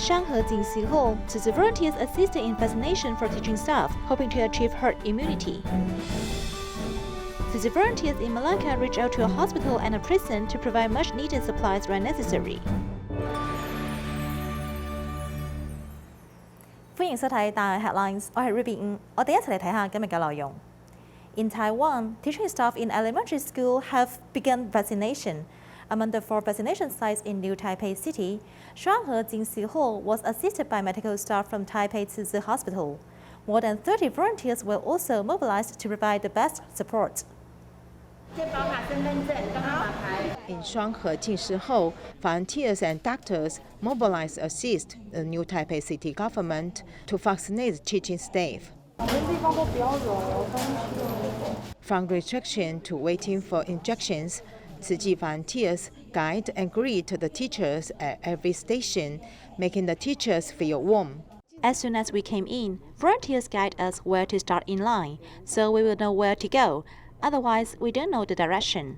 Shanghai Jinxi Hall, Tzu volunteers assisted in vaccination for teaching staff, hoping to achieve herd immunity. Tzu volunteers in Malacca reached out to a hospital and a prison to provide much-needed supplies where necessary. 歡迎收睇大學 Headlines， 我係 Ruby 我哋一齊嚟睇下今日嘅內容。In Taiwan, teaching staff in elementary school have begun vaccination. Among the 4 vaccination sites in New Taipei City, Shanghai Jinxi Hall was assisted by medical staff from Taipei City Hospital. More than 30 volunteers were also mobilized to provide the best support. In Shanghai Jinxi Hall, volunteers and doctors mobilized to assist the New Taipei City government to vaccinate teaching staff. From rejection to waiting for injections, Tzu Chi volunteers guide and greet the teachers at every station, making the teachers feel warm. As soon as we came in, volunteers guide us where to start in line, so we will know where to go. Otherwise, we don't know the direction.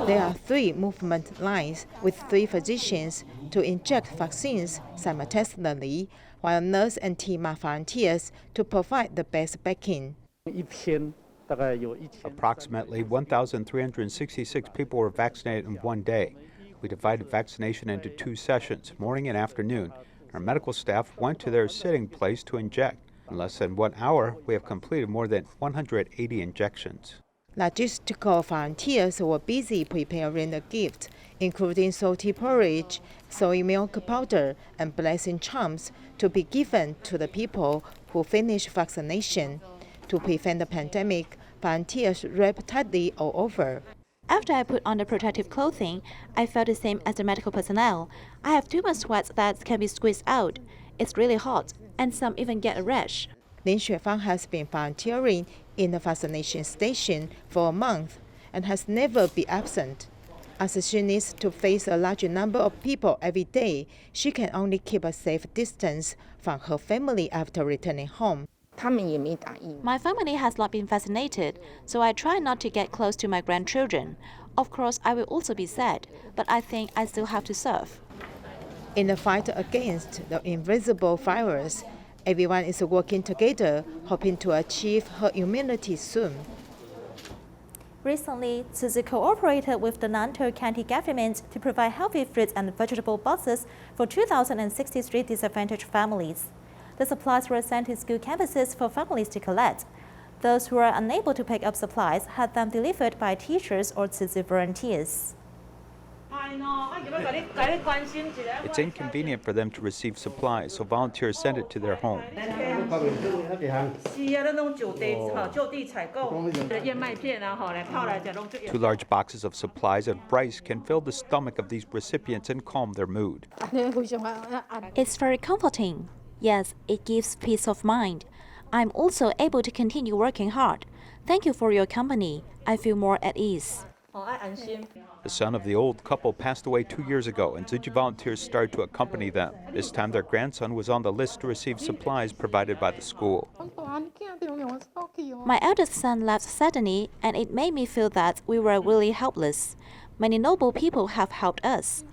There are 3 movement lines with 3 physicians to inject vaccines simultaneously, while nurse and team are volunteers to provide the best backing. Approximately 1,366 people were vaccinated in one day. We divided vaccination into 2 sessions, morning and afternoon. Our medical staff went to their sitting place to inject. In less than 1 hour, we have completed more than 180 injections. Logistical volunteers were busy preparing the gifts, including salty porridge, soy milk powder, and blessing charms to be given to the people who finish vaccination. To prevent the pandemic, volunteers wrap tightly all over. After I put on the protective clothing, I felt the same as the medical personnel. I have too much sweat that can be squeezed out. It's really hot, and some even get a rash. Lin Xuefang has been volunteering in the vaccination station for a month and has never been absent. As she needs to face a larger number of people every day, she can only keep a safe distance from her family after returning home. My family has not been vaccinated, so I try not to get close to my grandchildren. Of course, I will also be sad, but I think I still have to serve. In the fight against the invisible virus, everyone is working together, hoping to achieve herd immunity soon. Recently, Tzu Chi cooperated with the Nantou County government to provide healthy fruits and vegetable boxes for 2,063 disadvantaged families. The supplies were sent to school campuses for families to collect. Those who are unable to pick up supplies had them delivered by teachers or Tzu Chi volunteers. It's inconvenient for them to receive supplies, so volunteers send it to their home. 2 large boxes of supplies and rice can fill the stomach of these recipients and calm their mood. It's very comforting. Yes, it gives peace of mind. I'm also able to continue working hard. Thank you for your company. I feel more at ease. The son of the old couple passed away 2 years ago, and Tzu Chi volunteers started to accompany them. This time their grandson was on the list to receive supplies provided by the school. My eldest son left suddenly, and it made me feel that we were really helpless. Many noble people have helped us.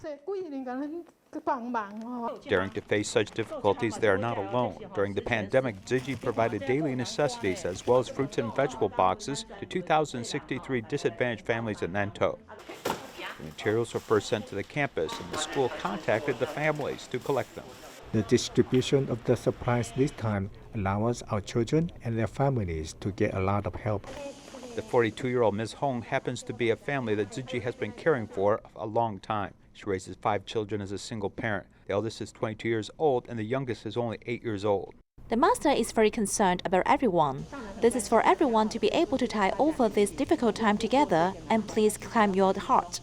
Daring to face such difficulties, they are not alone. During the pandemic, Tzu Chi provided daily necessities as well as fruits and vegetable boxes to 2,063 disadvantaged families in Nantou. The materials were first sent to the campus, and the school contacted the families to collect them. The distribution of the supplies this time allows our children and their families to get a lot of help. The 42-year-old Ms. Hong happens to be a family that Tzu Chi has been caring for a long time. She raises 5 children as a single parent. The eldest is 22 years old, and the youngest is only 8 years old. The master is very concerned about everyone. This is for everyone to be able to tie over this difficult time together, and please calm your heart.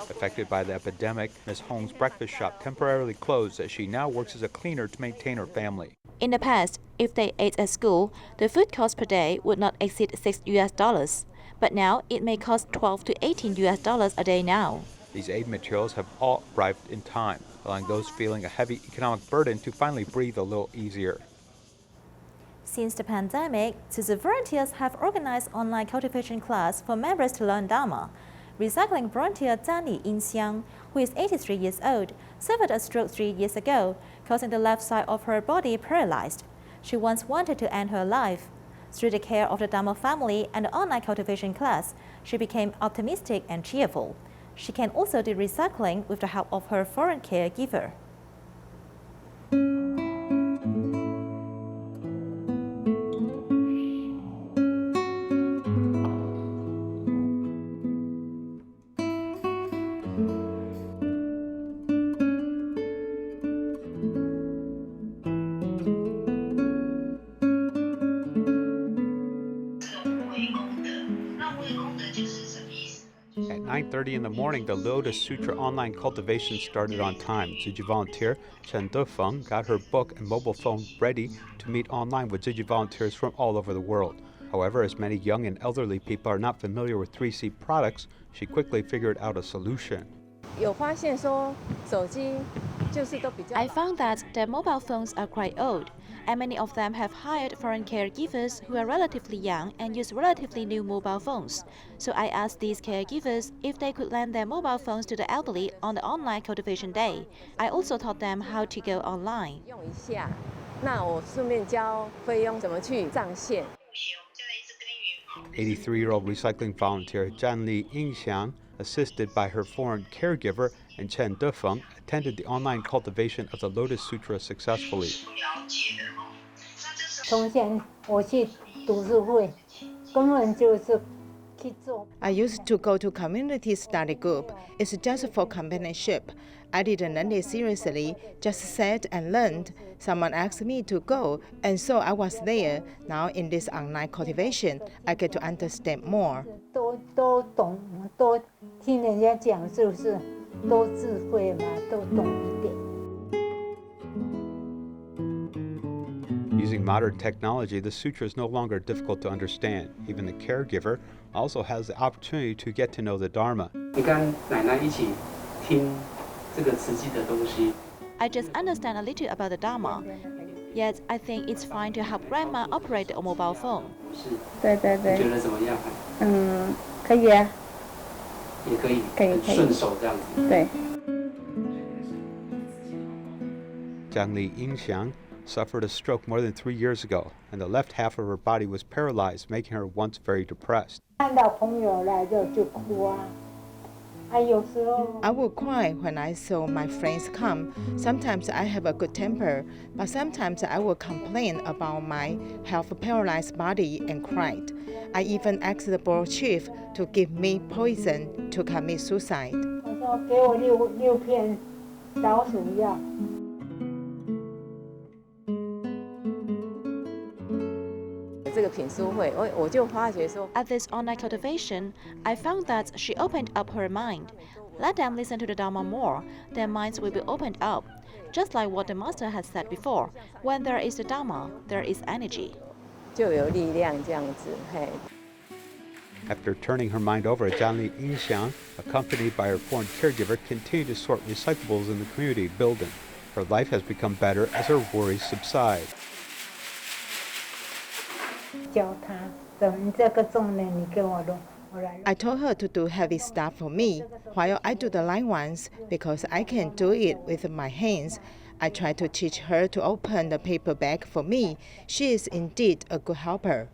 Affected by the epidemic, Ms. Hong's breakfast shop temporarily closed as she now works as a cleaner to maintain her family. In the past, if they ate at school, the food cost per day would not exceed $6. But now it may cost $12 to $18 a day now. These aid materials have all arrived in time, allowing those feeling a heavy economic burden to finally breathe a little easier. Since the pandemic, Tzu Chi volunteers have organized online cultivation class for members to learn Dharma. Recycling volunteer Danny Inxiang, who is 83 years old, suffered a stroke 3 years ago, causing the left side of her body paralyzed. She once wanted to end her life. Through the care of the Dharma family and the online cultivation class, she became optimistic and cheerful. She can also do recycling with the help of her foreign caregiver. At 9:30 in the morning, the Lotus Sutra online cultivation started on time. Tzu Chi volunteer Chen Defeng got her book and mobile phone ready to meet online with Tzu Chi volunteers from all over the world. However, as many young and elderly people are not familiar with 3C products, she quickly figured out a solution. I found that their mobile phones are quite old, and many of them have hired foreign caregivers who are relatively young and use relatively new mobile phones. So I asked these caregivers if they could lend their mobile phones to the elderly on the online cultivation day. I also taught them how to go online. 83-year-old recycling volunteer Zhanli Yingxiang, assisted by her foreign caregiver and Chen Defeng, attended the online cultivation of the Lotus Sutra successfully. I used to go to community study group. It's just for companionship. I didn't learn it seriously, just sat and learned. Someone asked me to go, and so I was there. Now in this online cultivation, I get to understand more. Using modern technology, the sutra is no longer difficult to understand. Even the caregiver also has the opportunity to get to know the Dharma. I just understand a little about the Dharma. Yet I think it's fine to help grandma operate a mobile phone. 对对对。可以啊。可以。顺手这样子。对。Zhangli Yingxiang suffered a stroke more than 3 years ago, and the left half of her body was paralyzed, making her once very depressed. I would cry when I saw my friends come. Sometimes I have a good temper, but sometimes I would complain about my half-paralyzed body and cried. I even asked the board chief to give me poison to commit suicide. 给我6片老鼠药。 At this online cultivation, I found that she opened up her mind. Let them listen to the Dharma more, their minds will be opened up. Just like what the Master has said before, when there is the Dharma, there is energy. After turning her mind over, Zhanli Yingxiang, accompanied by her foreign caregiver, continued to sort recyclables in the community building. Her life has become better as her worries subside. I told her to do heavy stuff for me, while I do the light ones because I can do it with my hands. I try to teach her to open the paper bag for me. She is indeed a good helper.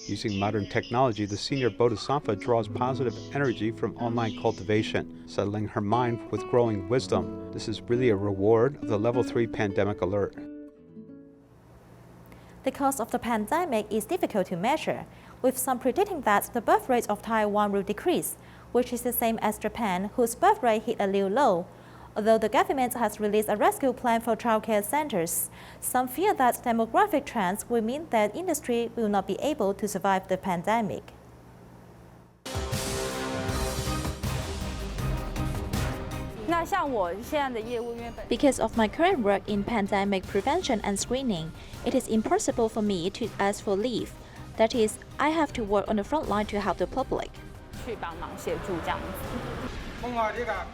Using modern technology, the senior bodhisattva draws positive energy from online cultivation, settling her mind with growing wisdom. This is really a reward of the Level 3 pandemic alert. The cause of the pandemic is difficult to measure, with some predicting that the birth rate of Taiwan will decrease, which is the same as Japan, whose birth rate hit a new low. Although the government has released a rescue plan for childcare centers, some fear that demographic trends will mean that industry will not be able to survive the pandemic. Because of my current work in pandemic prevention and screening, it is impossible for me to ask for leave. That is, I have to work on the front line to help the public.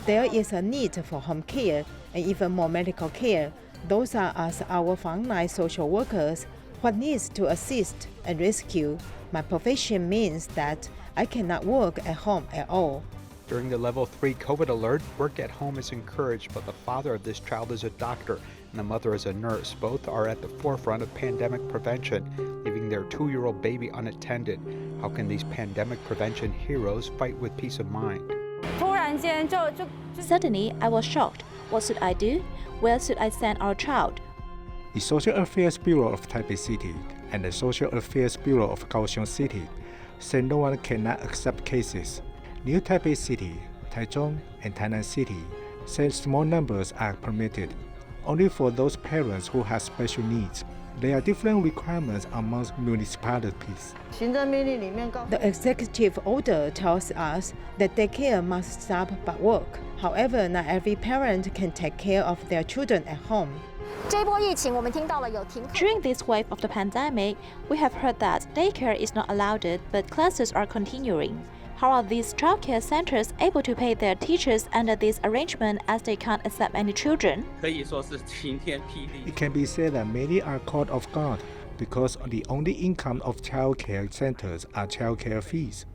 There is a need for home care and even more medical care. Those are us, our frontline social workers, What needs to assist and rescue? My profession means that I cannot work at home at all. During the Level 3 COVID alert, work at home is encouraged, but the father of this child is a doctor and the mother is a nurse. Both are at the forefront of pandemic prevention, leaving their 2-year-old baby unattended. How can these pandemic prevention heroes fight with peace of mind? Suddenly, I was shocked. What should I do? Where should I send our child? The Social Affairs Bureau of Taipei City and the Social Affairs Bureau of Kaohsiung City said no one cannot accept cases. New Taipei City, Taichung, and Tainan City said small numbers are permitted, only for those parents who have special needs. There are different requirements among municipalities. The executive order tells us that daycare must stop but work. However, not every parent can take care of their children at home. During this wave of the pandemic, we have heard that daycare is not allowed, but classes are continuing. How are these childcare centers able to pay their teachers under this arrangement as they can't accept any children? It can be said that many are caught off guard because the only income of childcare centers are childcare fees.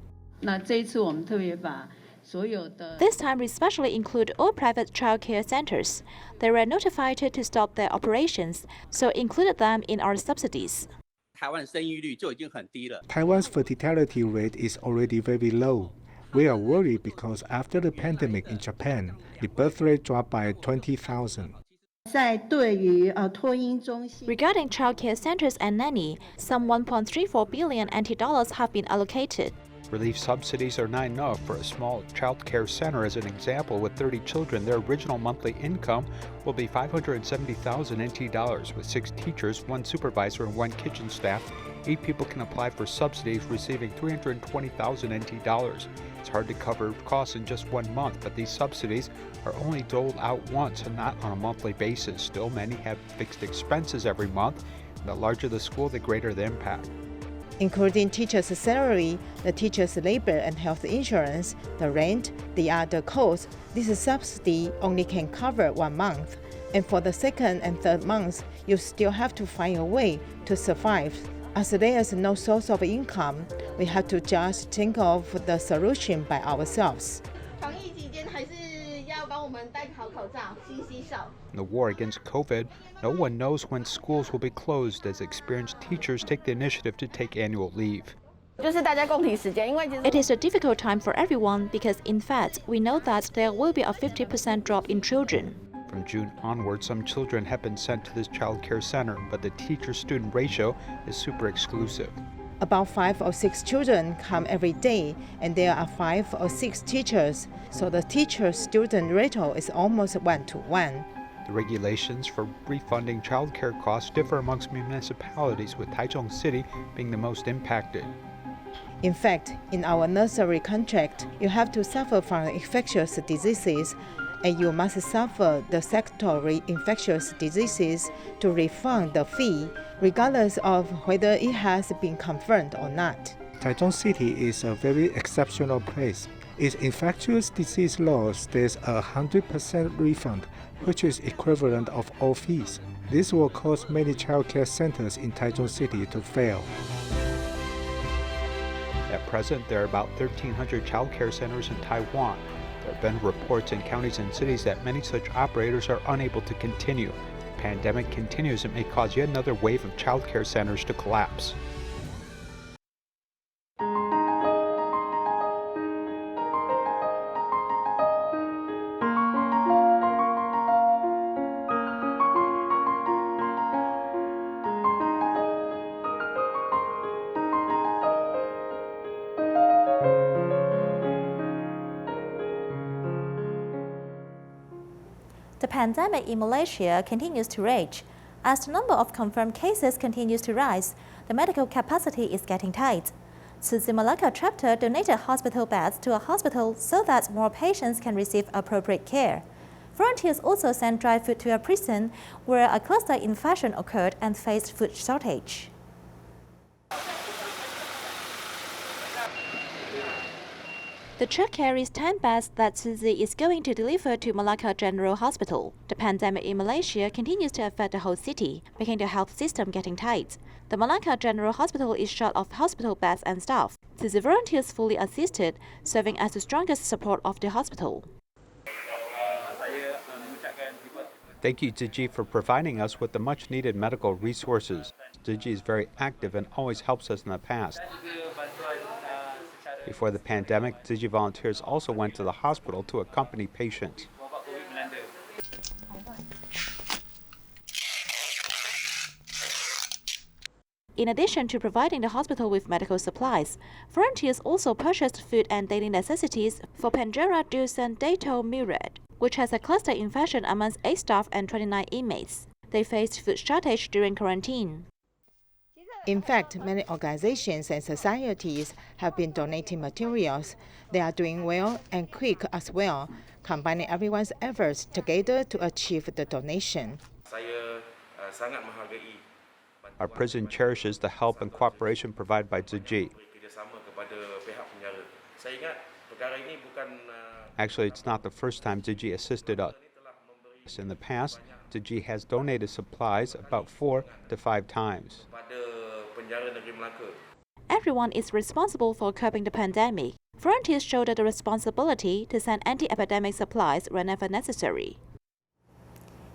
This time we specially include all private childcare centers. They were notified to stop their operations, so included them in our subsidies. Taiwan's fertility rate is already very low. We are worried because after the pandemic in Japan, the birth rate dropped by 20,000. Regarding childcare centers and nanny, some 1.34 billion NT dollars have been allocated. Relief subsidies are not enough. For a small child care center, as an example, with 30 children, their original monthly income will be 570,000 NT dollars. With 6 teachers, 1 supervisor, and 1 kitchen staff, 8 people can apply for subsidies, receiving 320,000 NT dollars. It's hard to cover costs in just 1 month, but these subsidies are only doled out once and not on a monthly basis. Still, many have fixed expenses every month, and the larger the school, the greater the impact. Including teachers' salary, the teachers' labor and health insurance, the rent, the other costs, this subsidy only can cover 1 month. And for the second and third months, you still have to find a way to survive. As there is no source of income, we have to just think of the solution by ourselves. In the war against COVID, no one knows when schools will be closed as experienced teachers take the initiative to take annual leave. It is a difficult time for everyone because, in fact, we know that there will be a 50% drop in children. From June onward, some children have been sent to this child care center, but the teacher-student ratio is super exclusive. About 5 or 6 children come every day, and there are 5 or 6 teachers, so the teacher-student ratio is almost 1-to-1. The regulations for refunding child care costs differ amongst municipalities, with Taichung City being the most impacted. In fact, in our nursery contract, you have to suffer from infectious diseases, and you must suffer the secondary infectious diseases to refund the fee, regardless of whether it has been confirmed or not. Taichung City is a very exceptional place. Its infectious disease law states a 100% refund, which is equivalent of all fees. This will cause many childcare centers in Taichung City to fail. At present, there are about 1,300 childcare centers in Taiwan. There have been reports in counties and cities that many such operators are unable to continue. If the pandemic continues, it may cause yet another wave of childcare centers to collapse. The pandemic in Malaysia continues to rage. As the number of confirmed cases continues to rise, the medical capacity is getting tight. Tzu Chi Malacca chapter donated hospital beds to a hospital so that more patients can receive appropriate care. Volunteers also sent dry food to a prison where a cluster infection occurred and faced food shortage. The truck carries 10 beds that Tzu Chi is going to deliver to Malacca General Hospital. The pandemic in Malaysia continues to affect the whole city, making the health system getting tight. The Malacca General Hospital is short of hospital beds and staff. Tzu Chi volunteers fully assisted, serving as the strongest support of the hospital. Thank you, Tzu Chi, for providing us with the much-needed medical resources. Tzu Chi is very active and always helps us in the past. Before the pandemic, Tzu Chi volunteers also went to the hospital to accompany patients. In addition to providing the hospital with medical supplies, volunteers also purchased food and daily necessities for Penjara Dusun Dato Murad, which has a cluster infection amongst 8 staff and 29 inmates. They faced food shortage during quarantine. In fact, many organizations and societies have been donating materials. They are doing well and quick as well, combining everyone's efforts together to achieve the donation. Our prison cherishes the help and cooperation provided by Tzu Chi. Actually, it's not the first time Tzu Chi assisted us. In the past, Tzu Chi has donated supplies about 4 to 5 times. Everyone is responsible for curbing the pandemic. Volunteers shoulder the responsibility to send anti-epidemic supplies whenever necessary.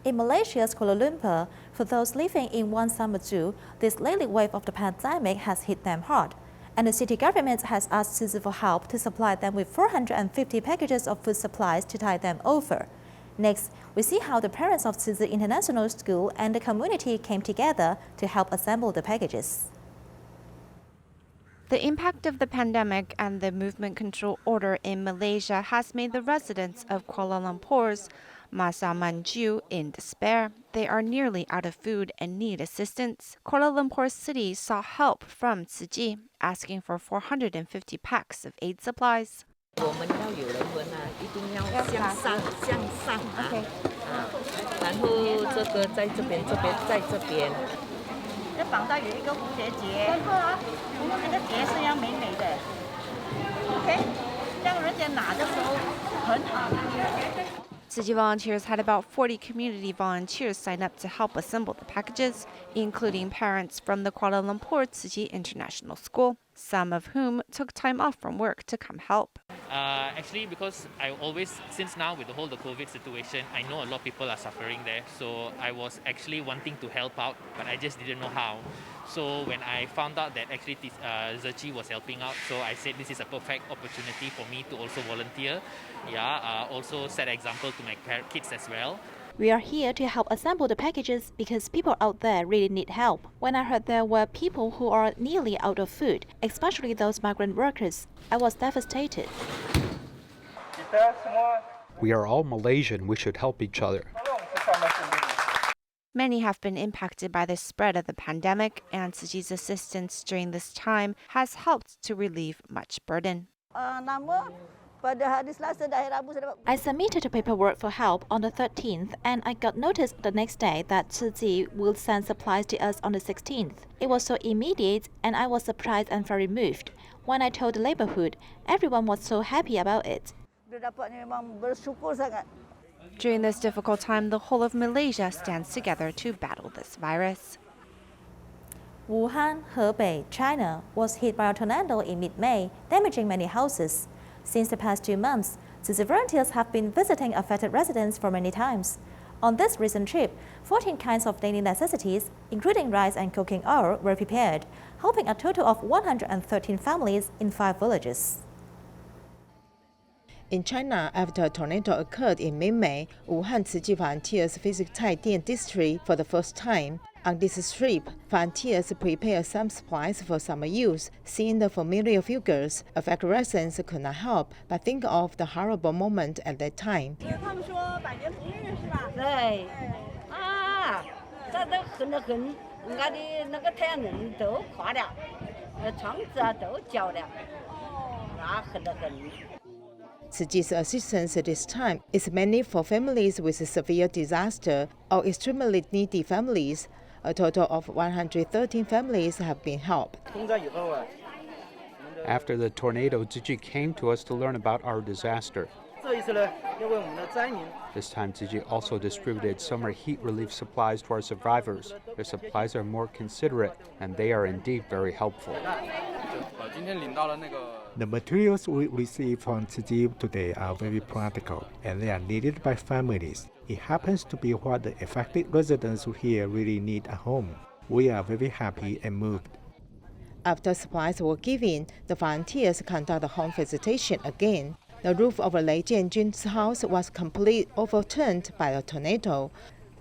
In Malaysia's Kuala Lumpur, for those living in Wan Samaju, this lately wave of the pandemic has hit them hard, and the city government has asked Tzu Chi for help to supply them with 450 packages of food supplies to tide them over. Next, we see how the parents of Tzu Chi International School and the community came together to help assemble the packages. The impact of the pandemic and the movement control order in Malaysia has made the residents of Kuala Lumpur's Masa Manju in despair. They are nearly out of food and need assistance. Kuala Lumpur City sought help from Tzu Chi, asking for 450 packs of aid supplies. 我们要有人文啊，一定要向上啊。然后这个在这边，在这边。这绑到有一个蝴蝶结，那个结是要美美的。OK， 让人家拿的时候很好。 Tzu Chi volunteers had about 40 community volunteers sign up to help assemble the packages, including parents from the Kuala Lumpur Tzu Chi International School, some of whom took time off from work to come help. Actually, because I always, since now with the whole COVID situation, I know a lot of people are suffering there. So I was actually wanting to help out, but I just didn't know how. So when I found out that actually Tzu Chi was helping out, so I said this is a perfect opportunity for me to also volunteer. Also set an example to my kids as well. We are here to help assemble the packages because people out there really need help. When I heard there were people who are nearly out of food, especially those migrant workers, I was devastated. We are all Malaysian. We should help each other. Many have been impacted by the spread of the pandemic, and Tzu Chi's assistance during this time has helped to relieve much burden. I submitted the paperwork for help on the 13th, and I got notice the next day that Tzu Chi will send supplies to us on the 16th. It was so immediate, and I was surprised and very moved. When I told the neighborhood, everyone was so happy about it. During this difficult time, the whole of Malaysia stands together to battle this virus. Wuhan, Hebei, China was hit by a tornado in mid-May, damaging many houses. Since the past 2 months, Tzu Chi volunteers have been visiting affected residents for many times. On this recent trip, 14 kinds of daily necessities, including rice and cooking oil, were prepared, helping a total of 113 families in 5 villages. In China, after a tornado occurred in mid-May, Wuhan Tzu Chi volunteers visit Taipei district for the first time. On this trip, volunteers prepared some supplies for summer use. Seeing the familiar figures, affected residents could not help but think of the horrible moment at that time. 对，啊，这都很得很，俺的那个太阳能都垮了，窗子啊都焦了，那很得很。 Tzu Chi's assistance at this time is mainly for families with severe disaster or extremely needy families. A total of 113 families have been helped. After the tornado, Tzu Chi came to us to learn about our disaster. This time, Tzu Chi also distributed summer heat relief supplies to our survivors. Their supplies are more considerate, and they are indeed very helpful. The materials we received from Tzu Chi today are very practical, and they are needed by families. It happens to be what the affected residents here really need at home. We are very happy and moved. After supplies were given, the volunteers conducted home visitation again. The roof of Lei Jianjun's house was completely overturned by a tornado.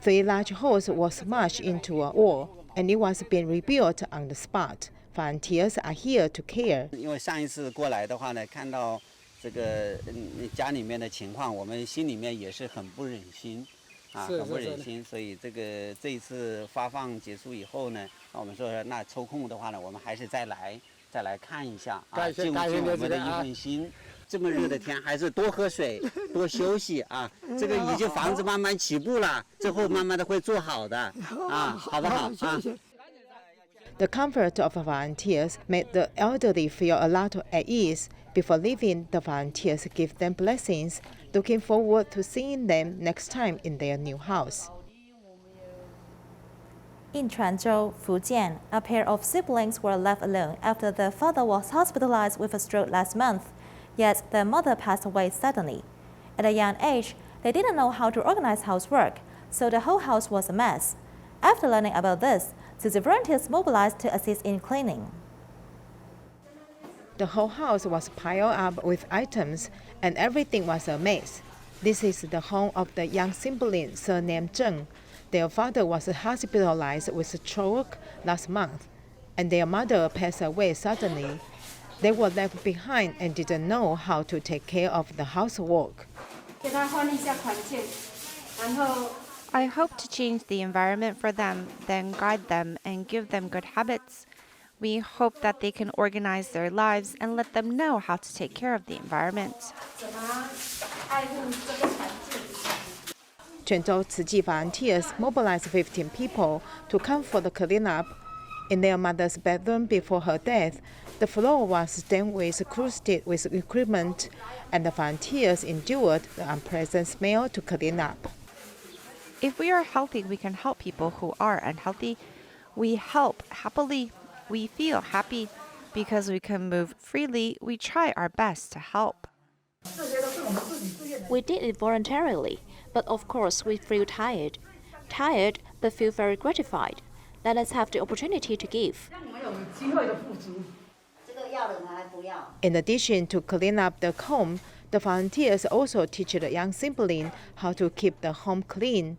3 large holes were smashed into a wall, and it was being rebuilt on the spot. Volunteers are here to care. 因为上一次过来的话呢，看到这个家里面的情况，我们心里面也是很不忍心，很不忍心。所以这一次发放结束以后呢，我们说那抽空的话呢，我们还是再来看一下尽我们的一份心。这么热的天，还是多喝水，多休息啊。这个已经房子慢慢起步了，之后慢慢的会做好的好不好啊？ The comfort of volunteers made the elderly feel a lot at ease. Before leaving, the volunteers give them blessings, looking forward to seeing them next time in their new house. In Quanzhou, Fujian, a pair of siblings were left alone after their father was hospitalized with a stroke last month, yet their mother passed away suddenly. At a young age, they didn't know how to organize housework, so the whole house was a mess. After learning about this, the volunteers mobilized to assist in cleaning. The whole house was piled up with items, and everything was a mess. This is the home of the young sibling surnamed Zheng. Their father was hospitalized with a stroke last month, and their mother passed away suddenly. They were left behind and didn't know how to take care of the housework. I hope to change the environment for them, then guide them and give them good habits. We hope that they can organize their lives and let them know how to take care of the environment. Quanzhou Tzu Chi volunteers mobilized 15 people to come for the cleanup. In their mother's bedroom before her death, the floor was damp with crusted with equipment, and the volunteers endured the unpleasant smell to clean up. If we are healthy, we can help people who are unhealthy. We help happily. We feel happy. Because we can move freely, we try our best to help. We did it voluntarily, but of course we feel tired. Tired, but feel very gratified. Let us have the opportunity to give. In addition to clean up the home, the volunteers also teach the young sibling how to keep the home clean.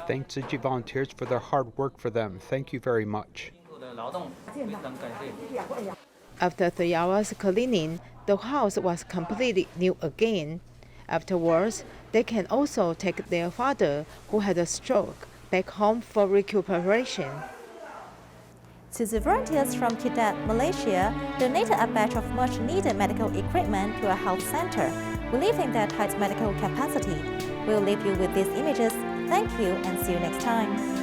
Thank Tzu Chi volunteers for their hard work for them. Thank you very much. After 3 hours cleaning, the house was completely new again. Afterwards, they can also take their father, who had a stroke, back home for recuperation. Tzu volunteers from Kedah, Malaysia, donated a batch of much-needed medical equipment to a health center, relieving their tight medical capacity. We'll leave you with these images. Thank you and see you next time.